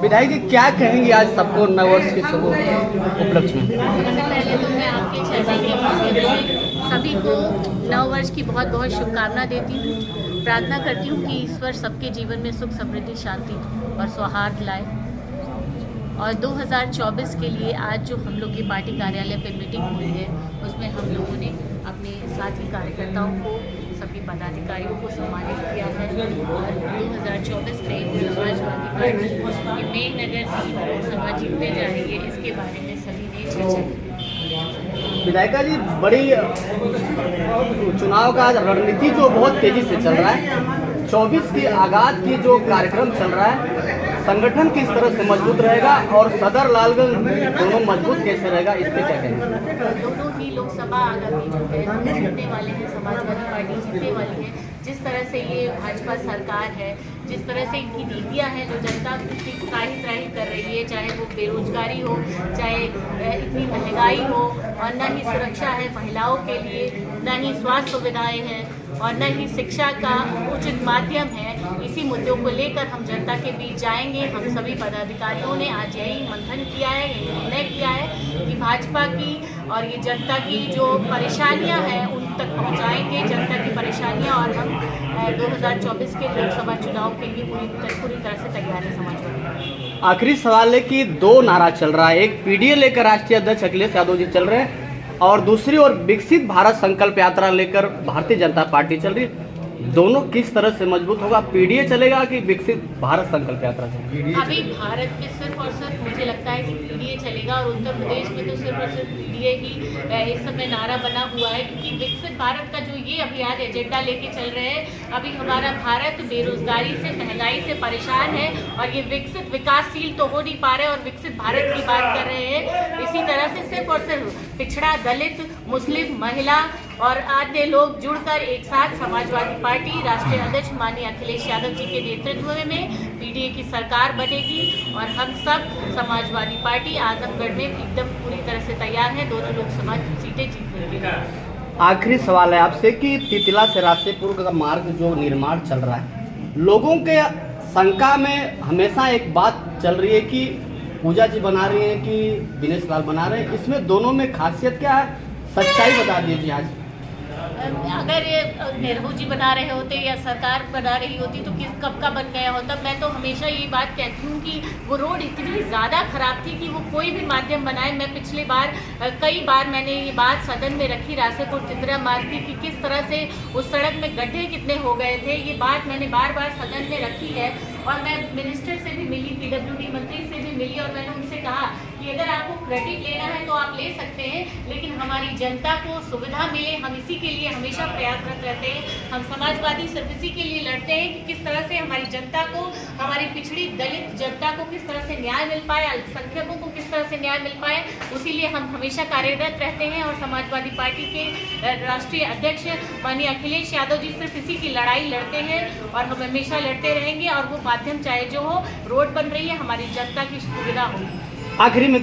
विधायक जी क्या कहेंगे आज सबको नववर्ष के शुभ उपलक्ष्य में? सबसे पहले तो मैं आपके चैनल के माध्यम से सभी को नववर्ष की बहुत बहुत शुभकामना देती हूँ। प्रार्थना करती हूँ कि ईश्वर सबके जीवन में सुख समृद्धि शांति और सौहार्द लाए। और 2024 के लिए आज जो हम लोग की पार्टी कार्यालय पे मीटिंग हुई है, उसमें हम लोगों ने अपने साथी कार्यकर्ताओं को, सभी पदाधिकारियों को सम्मानित किया है। और 2024 में समाजवादी पार्टी मेन नगर से लोकसभा जीतने जा रही है, इसके बारे में सभी ने चर्चा की। विधायिका जी, बड़ी चुनाव का रणनीति जो बहुत तेजी से चल रहा है, 24 की आगाज की जो कार्यक्रम चल रहा है, संगठन किस तरह से मजबूत रहेगा और सदर लालगंज दोनों मजबूत कैसे रहेगा, इस पे क्या कहेंगे? दोनों ही लोकसभा आगामी जो है जीतने वाले हैं, समाजवादी पार्टी जीतने वाली है। जिस तरह से ये भाजपा सरकार है, जिस तरह से इनकी नीतियां हैं जो जनता की त्राही त्राही कर रही है, चाहे वो बेरोजगारी हो, चाहे इतनी महंगाई हो, और न ही सुरक्षा है महिलाओं के लिए, न ही स्वास्थ्य सुविधाएं हैं, और न ही शिक्षा का उचित माध्यम है। इसी मुद्दों को लेकर हम जनता के बीच जाएंगे। हम सभी पदाधिकारियों ने आज यही मंथन किया है, यही निर्णय किया है कि भाजपा की और ये जनता की जो परेशानियां हैं उन तक पहुंचाएंगे, जनता की परेशानियां, और हम 2024 के लोकसभा चुनाव के लिए पूरी तरह से तैयार है समाजवादी। आखिरी सवाल है कि दो नारा चल रहा है, एक पीडीए लेकर राष्ट्रीय अध्यक्ष अखिलेश यादव जी चल रहे हैं, और दूसरी ओर विकसित भारत संकल्प यात्रा लेकर भारतीय जनता पार्टी चल रही है। दोनों किस तरह से मजबूत होगा? पीडीए चलेगा कि विकसित भारत संकल्प यात्रा चलेगा? अभी भारत में सिर्फ और सिर्फ मुझे लगता है कि पीडीए चलेगा, और उत्तर प्रदेश में तो सिर्फ और सिर्फ पीडीए ही इस समय नारा बना हुआ है, क्योंकि विकसित भारत का जो ये अभियान एजेंडा लेके चल रहे हैं, अभी हमारा भारत बेरोजगारी से, महंगाई से परेशान है, और ये विकसित विकासशील तो हो नहीं पा रहे और विकसित भारत की बात कर रहे हैं। इसी तरह से सिर्फ और सिर्फ पिछड़ा, दलित, मुस्लिम, महिला और अन्य लोग जुड़कर एक साथ समाजवादी पार्टी राष्ट्रीय अध्यक्ष माननीय अखिलेश यादव जी के नेतृत्व में पीडीए की सरकार बनेगी, और हम सब समाजवादी पार्टी आजमगढ़ में एकदम पूरी तरह से तैयार है दोनों लोकसभा सीटें जीतने के लिए। आखिरी सवाल है आपसे कि तितला से रास्तेपुर का मार्ग जो निर्माण चल रहा है, लोगों के शंका में हमेशा एक बात चल रही है कि पूजा जी बना रही है कि दिनेश लाल बना रहे हैं, इसमें दोनों में खासियत क्या है? सच्चाई बता दीजिए आज। अगर ये नेहरू जी बना रहे होते या सरकार बना रही होती तो कब का बन गया होता। मैं तो हमेशा ये बात कहती हूँ कि वो रोड इतनी ज़्यादा खराब थी कि वो कोई भी माध्यम बनाए। मैं पिछली बार कई बार मैंने ये बात सदन में रखी, रासेपुर तितरा मार्ग की, कि किस तरह से उस सड़क में गड्ढे कितने हो गए थे। ये बात मैंने बार बार सदन में रखी है, और मैं मिनिस्टर से भी मिली, पीडब्ल्यूडी मंत्री से भी मिली, और मैंने उनसे कहा कि अगर आपको क्रेडिट लेना है तो आप ले सकते हैं, लेकिन हमारी जनता को सुविधा मिले, हम इसी के लिए हमेशा प्रयासरत रहते हैं। हम समाजवादी सिर्फ इसी के लिए लड़ते हैं कि किस तरह से हमारी जनता को, हमारी पिछड़ी दलित जनता को किस तरह से न्याय मिल पाए, अल्पसंख्यकों को किस तरह से न्याय मिल पाए, उसी लिए हम हमेशा कार्यरत रहते हैं। और समाजवादी पार्टी के राष्ट्रीय अध्यक्ष माननीय अखिलेश यादव जी सिर्फ इसी की लड़ाई लड़ते हैं, और हम हमेशा लड़ते रहेंगे। और वो माध्यम चाहे जो हो, रोड बन रही है, हमारी जनता की सुविधा होगी। आखिरी में